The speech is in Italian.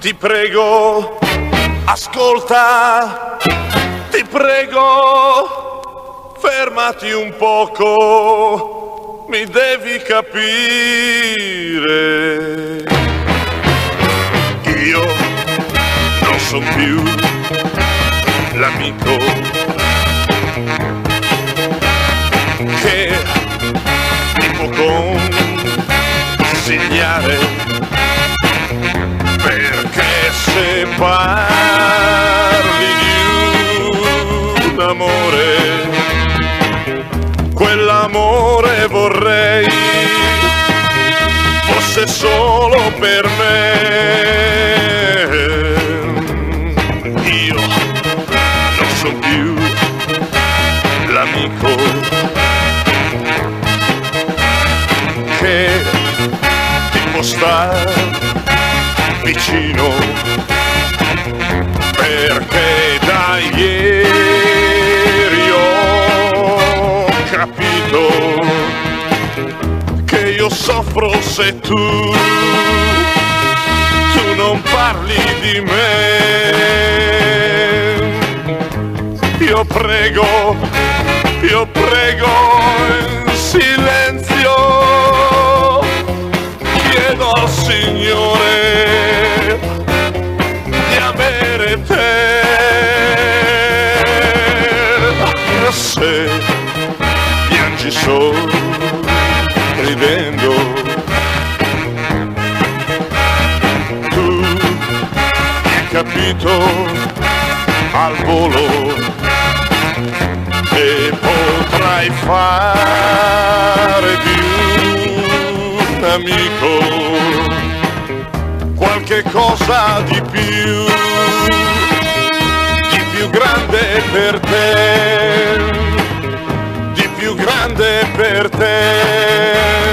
Ti prego, ascolta, ti prego, fermati un poco, mi devi capire. Io non son più l'amico che ti può consigliare, perché se parli di un amore, quell'amore vorrei fosse solo per me. Io non sono più l'amico che ti può stare vicino, perché da ieri ho capito che io soffro se tu non parli di me. Io prego in silenzio, chiedo al Signore di avere te. Se piangi sorridendo, tu hai capito al volo e potrai fare di un amico qualche cosa di più grande per te, di più grande per te.